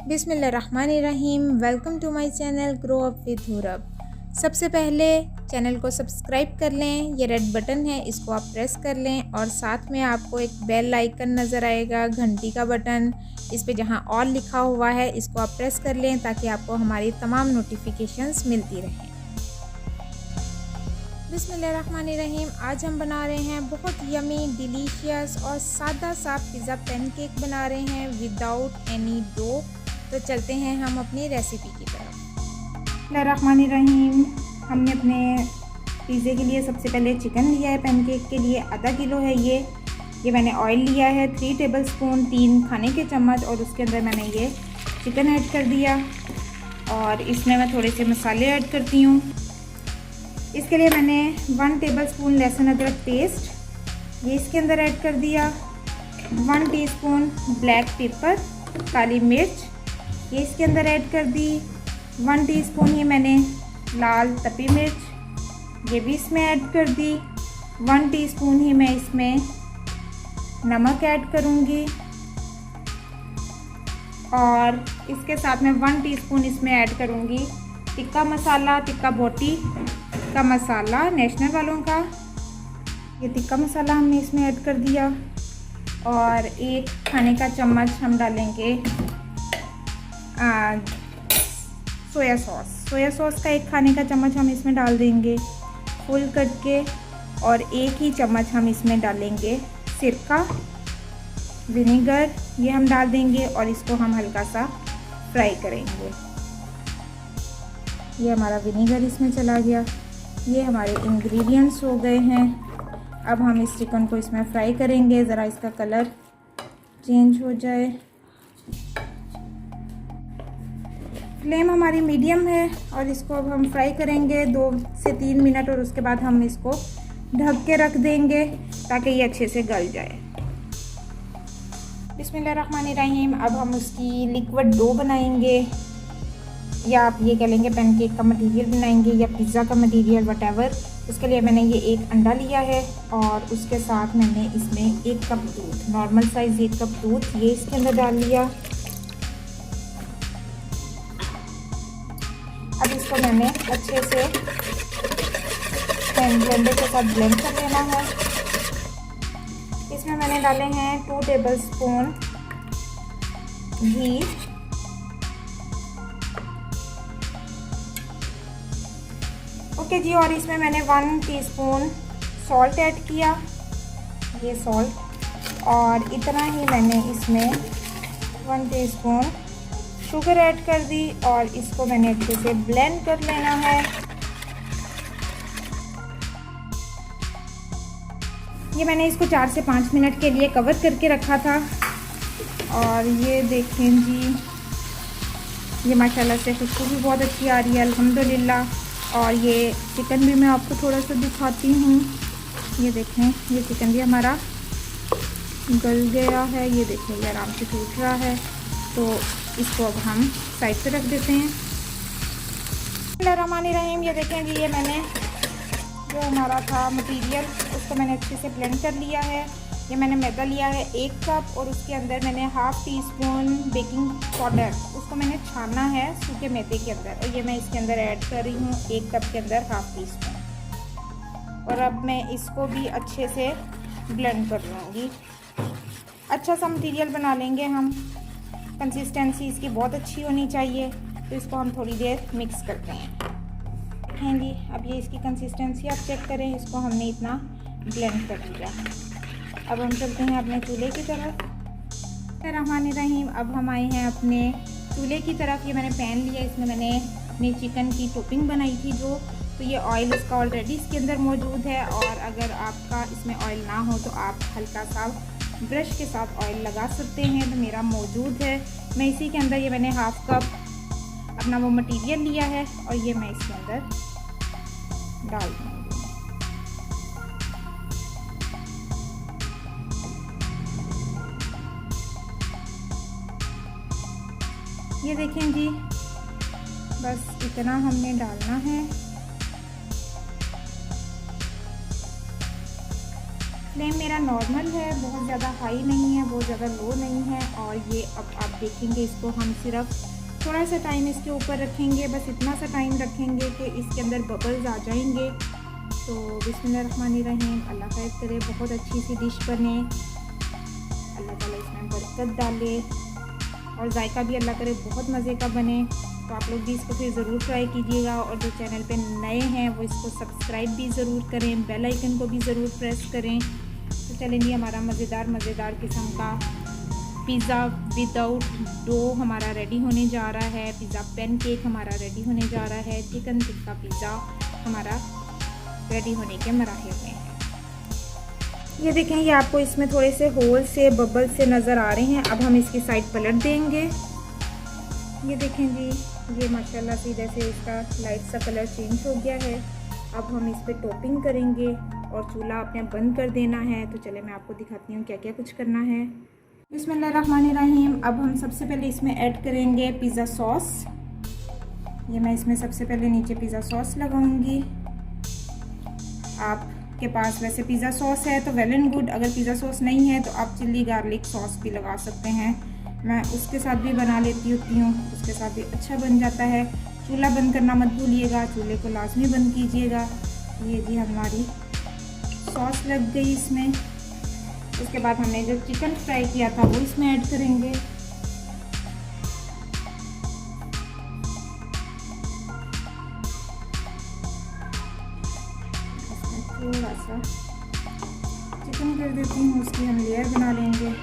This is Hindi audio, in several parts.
बिस्मिल्लाहिर्रहमानिर्रहीम। Welcome to my channel grow up with हुरब। सबसे पहले चैनल को सब्सक्राइब कर लें, ये रेड बटन है, इसको आप प्रेस कर लें और साथ में आपको एक बेल आइकन नज़र आएगा, घंटी का बटन, इस पे जहां ऑल लिखा हुआ है इसको आप प्रेस कर लें ताकि आपको हमारी तमाम नोटिफिकेशंस मिलती रहें। बिस्मिल्लाहिर्रहमानिर्रहीम। आज हम बना रहे हैं बहुत यमी, डिलीशियस और सादा सा पिज़्ज़ा पैनकेक बना रहे हैं विदाउट एनी डो। तो चलते हैं हम अपनी रेसिपी की तरफ। बिस्मिल्लाहिर्रहमानिर्रहीम। हमने अपने पिज़्ज़े के लिए सबसे पहले चिकन लिया है। पैनकेक के लिए आधा किलो है ये मैंने ऑयल लिया है 3 टेबलस्पून, 3 खाने के चम्मच, और उसके अंदर मैंने ये चिकन ऐड कर दिया और इसमें मैं थोड़े से मसाले ऐड करती हूँ। इसके लिए मैंने 1 टेबलस्पून लहसुन अदरक पेस्ट ये इसके अंदर ऐड कर दिया, 1 टीस्पून ब्लैक पेपर काली मिर्च ये इसके अंदर ऐड कर दी, 1 टीस्पून ही मैंने लाल तपी मिर्च ये भी इसमें ऐड कर दी, 1 टीस्पून ही मैं इसमें नमक ऐड करूँगी और इसके साथ में 1 टीस्पून इसमें ऐड करूँगी टिक्का मसाला, टिक्का बोटी का मसाला नेशनल वालों का। ये टिक्का मसाला हमने इसमें ऐड कर दिया और 1 खाने का चम्मच हम डालेंगे सोया सॉस का 1 खाने का चम्मच हम इसमें डाल देंगे फुल करके, और 1 ही चम्मच हम इसमें डालेंगे सिरका विनेगर ये हम डाल देंगे और इसको हम हल्का सा फ्राई करेंगे। ये हमारा विनेगर इसमें चला गया, ये हमारे इंग्रेडिएंट्स हो गए हैं। अब हम इस चिकन को इसमें फ्राई करेंगे, ज़रा इसका कलर चेंज हो जाए। फ्लेम हमारी मीडियम है और इसको अब हम फ्राई करेंगे 2 से 3 मिनट, और उसके बाद हम इसको ढक के रख देंगे ताकि ये अच्छे से गल जाए। बिस्मिल्लाहिर्रहमानिर्रहीम। अब हम उसकी लिक्विड डो बनाएंगे, या आप ये कह लेंगे पैनकेक का मटेरियल बनाएंगे या पिज़्ज़ा का मटेरियल वटेवर। उसके लिए मैंने ये 1 अंडा लिया है और उसके साथ मैंने इसमें 1 कप दूध, नॉर्मल साइज़ 1 कप दूध ये इसके अंदर डाल लिया। अब इसको मैंने अच्छे से हैंड ब्लेंडर के साथ ब्लेंड कर लेना है। इसमें मैंने डाले हैं 2 टेबलस्पून घी, ओके जी, और इसमें मैंने 1 टीस्पून सॉल्ट ऐड किया, ये सॉल्ट, और इतना ही मैंने इसमें 1 टीस्पून शुगर ऐड कर दी और इसको मैंने अच्छे से ब्लेंड कर लेना है। ये मैंने इसको 4 से 5 मिनट के लिए कवर करके रखा था और ये देखें जी, ये माशाल्लाह से खुशबू भी बहुत अच्छी आ रही है अल्हम्दुलिल्लाह। और ये चिकन भी मैं आपको थोड़ा सा दिखाती हूँ, ये देखें, ये चिकन भी हमारा गल गया है, ये देखें ये आराम से टूट रहा है। तो इसको अब हम साइड पे रख देते हैं। बिस्मिल्लाहिर्रहमानिर्रहीम। ये देखें जी, ये मैंने जो हमारा था मटेरियल उसको मैंने अच्छे से ब्लेंड कर लिया है। ये मैंने मैदा लिया है 1 कप और उसके अंदर मैंने 1/2 टीस्पून बेकिंग पाउडर उसको मैंने छाना है सूखे मैदे के अंदर, और ये मैं इसके अंदर ऐड कर रही हूँ 1 कप के अंदर 1/2 टीस्पून। और अब मैं इसको भी अच्छे से ब्लेंड कर लूँगी। अच्छा सा मटेरियल बना लेंगे हम, कंसिस्टेंसी इसकी बहुत अच्छी होनी चाहिए। तो इसको हम थोड़ी देर मिक्स करते हैं। हैं जी, अब ये इसकी कंसिस्टेंसी आप चेक करें, इसको हमने इतना ब्लेंड कर लिया। अब हम चलते हैं अपने चूल्हे की तरफ। बिस्मिल्लाहिर्रहमानिर्रहीम। अब हम आए हैं अपने चूल्हे की तरफ। ये मैंने पैन लिया, इसमें मैंने अपनी चिकन की टॉपिंग बनाई थी जो, तो ये ऑयल इसका ऑलरेडी इसके अंदर मौजूद है, और अगर आपका इसमें ऑयल ना हो तो आप हल्का सा ब्रश के साथ ऑयल लगा सकते हैं। तो मेरा मौजूद है, मैं इसी के अंदर ये मैंने 1/2 कप अपना वो मटेरियल लिया है और ये मैं इसके अंदर डाल दूँगी। ये देखें जी, बस इतना हमने डालना है। फ्लेम मेरा नॉर्मल है, बहुत ज़्यादा हाई नहीं है, बहुत ज़्यादा लो नहीं है। और ये अब आप देखेंगे, इसको हम सिर्फ थोड़ा सा टाइम इसके ऊपर रखेंगे, बस इतना सा टाइम रखेंगे कि इसके अंदर बबल्स आ जाएंगे। तो बिस्मिल्लाहिर्रहमानिर्रहीम, अल्लाह खैर करे, बहुत अच्छी सी डिश बने, अल्लाह ताला इसमें बरकत डाले और जायका भी अल्लाह करे बहुत मज़े का बने। तो आप लोग भी इसको फिर ज़रूर ट्राई कीजिएगा और जो चैनल पे नए हैं वो इसको सब्सक्राइब भी ज़रूर करें, बेल आइकन को भी ज़रूर प्रेस करें। तो चलें जी, हमारा मज़ेदार किस्म का पिज़्ज़ा विदाउट डो हमारा रेडी होने जा रहा है। पिज़्ज़ा पैनकेक हमारा रेडी होने जा रहा है। चिकन टिक्का पिज़्ज़ा हमारा रेडी होने के मराहिल में है। ये देखें, ये आपको इसमें थोड़े से होल से बबल से नज़र आ रहे हैं। अब हम इसकी साइड पलट देंगे। ये देखें जी, ये माशाल्लाह से जैसे इसका लाइट सा कलर चेंज हो गया है। अब हम इस पर टॉपिंग करेंगे और चूल्हा अपने बंद कर देना है। तो चले मैं आपको दिखाती हूँ क्या क्या कुछ करना है। बिस्मिल्लाहिर्रहमानिर्रहीम। अब हम सबसे पहले इसमें ऐड करेंगे पिज़्ज़ा सॉस। ये मैं इसमें सबसे पहले नीचे पिज़्ज़ा सॉस लगाऊंगी। आपके पास वैसे पिज़्ज़ा सॉस है तो वेल एंड गुड, अगर पिज़्ज़ा सॉस नहीं है तो आप चिल्ली गार्लिक सॉस भी लगा सकते हैं। मैं उसके साथ भी बना लेती होती हूँ, उसके साथ भी अच्छा बन जाता है। चूल्हा बंद करना मत भूलिएगा, चूल्हे को लाजमी बंद कीजिएगा। ये जी हमारी सॉस लग गई इसमें। उसके बाद हमने जो चिकन फ्राई किया था वो इसमें ऐड करेंगे। इसमें थोड़ा सा चिकन कर देती हूँ, उसकी हम लेयर बना लेंगे।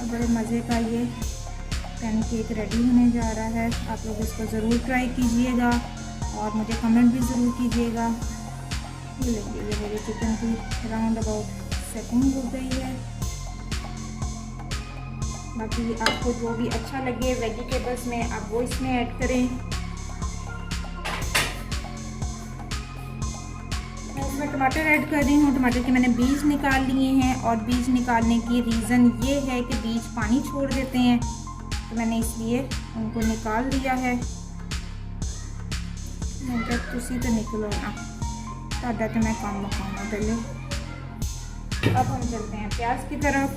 बड़े मज़े का ये पैनकेक रेडी होने जा रहा है। आप लोग इसको ज़रूर ट्राई कीजिएगा और मुझे कमेंट भी ज़रूर कीजिएगा। ये लेंगे, ये मेरे चिकन की राउंड अबाउट सेटिंग हो गई है। बाकी आपको जो भी अच्छा लगे वेजिटेबल्स में आप वो इसमें ऐड करें। मैं इसमें टमाटर ऐड कर रही हूँ। टमाटर के मैंने बीज निकाल लिए हैं और बीज निकालने की रीज़न ये है कि बीज पानी छोड़ देते हैं, तो मैंने इसलिए उनको निकाल दिया है। मैं जब तुसी तो निकलो ना, ताड़ा तो मैं काम मकाऊंगा पहले। अब हम चलते हैं प्याज की तरफ।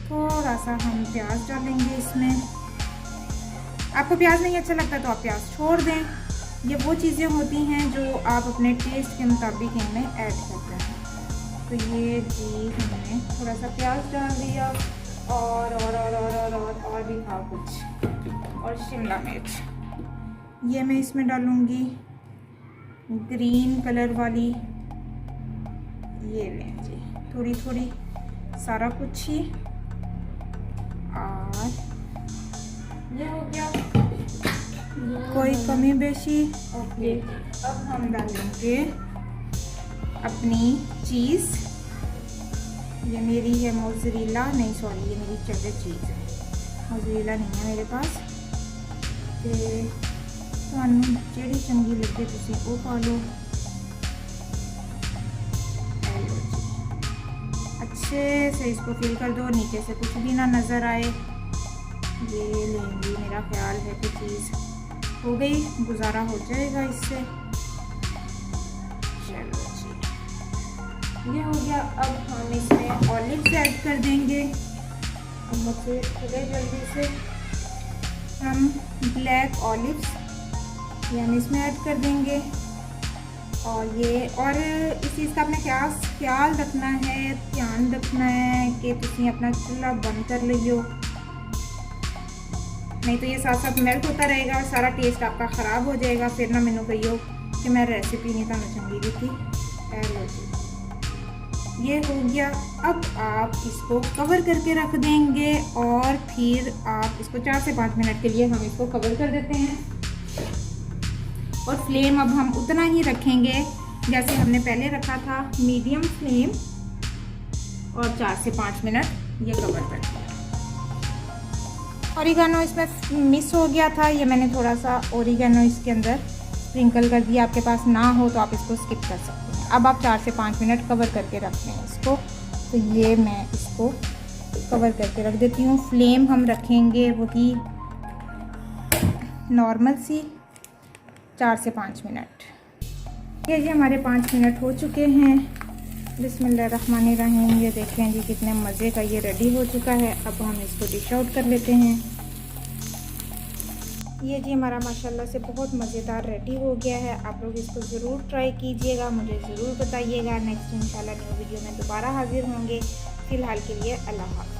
थोड़ा सा हम प्याज डालेंगे इसमें। आपको प्याज नहीं अच्छा लगता तो आप प्याज छोड़ दें। ये वो चीज़ें होती हैं जो आप अपने टेस्ट के मुताबिक इनमें ऐड करते हैं। तो ये जी हमने थोड़ा सा प्याज डाल दिया और भी था कुछ, और शिमला मिर्च ये मैं इसमें डालूँगी, ग्रीन कलर वाली। ये लें जी थोड़ी थोड़ी सारा कुछ ही। और ये हो गया, कोई कमी बेशी। ओके, अब हम डालेंगे अपनी चीज़। ये मेरी है मोज़रेला, नहीं सॉरी, ये मेरी चेडर चीज़ है, मोज़रेला नहीं है मेरे पास। ते तुहानू जेड़ी चंगी लगे तुसी वो पा लो। अच्छे से इसको फिल कर दो, नीचे से कुछ भी ना नज़र आए। ये लेंगी, मेरा ख्याल है कि चीज़ हो गई, गुजारा हो जाएगा इससे। चलो जी, ये हो गया। अब हम इसमें ऑलिव्स ऐड कर देंगे। अब मुझे थोड़े जल्दी से हम ब्लैक ऑलिव्स ये हम इसमें ऐड कर देंगे। और ये और इस चीज़ का अपने ख्याल रखना है, ध्यान रखना है कि तुम अपना चूल्हा बंद कर लियो, नहीं तो ये साथ साथ मेल्ट होता रहेगा और सारा टेस्ट आपका ख़राब हो जाएगा। फिर ना मैनू कहियो कि मैं रेसिपी नहीं तुहानू चंगी दी थी। लो जी, ये हो गया। अब आप इसको कवर करके रख देंगे और फिर आप इसको 4 से 5 मिनट के लिए हम इसको कवर कर देते हैं। और फ्लेम अब हम उतना ही रखेंगे जैसे हमने पहले रखा था, मीडियम फ्लेम, और 4 से 5 मिनट ये कवर कर दिया। ओरिगेनो इसमें मिस हो गया था, ये मैंने थोड़ा सा ओरिगेनो इसके अंदर स्प्रिंकल कर दिया। आपके पास ना हो तो आप इसको स्किप कर सकते हैं। अब आप 4 से 5 मिनट कवर करके रखते हैं इसको। तो ये मैं इसको कवर करके रख देती हूँ। फ्लेम हम रखेंगे वही नॉर्मल सी, 4 से 5 मिनट। ये जी हमारे 5 मिनट हो चुके हैं। बिस्मिल्लाहिर्रहमानिर्रहीम। ये देखें जी कितने मज़े का ये रेडी हो चुका है। अब हम इसको डिश आउट कर लेते हैं। ये जी हमारा माशाल्लाह से बहुत मज़ेदार रेडी हो गया है। आप लोग इसको ज़रूर ट्राई कीजिएगा, मुझे ज़रूर बताइएगा। नेक्स्ट इंशाल्लाह न्यू वीडियो में दोबारा हाजिर होंगे। फ़िलहाल के लिए अल्लाह हाफ़िज़।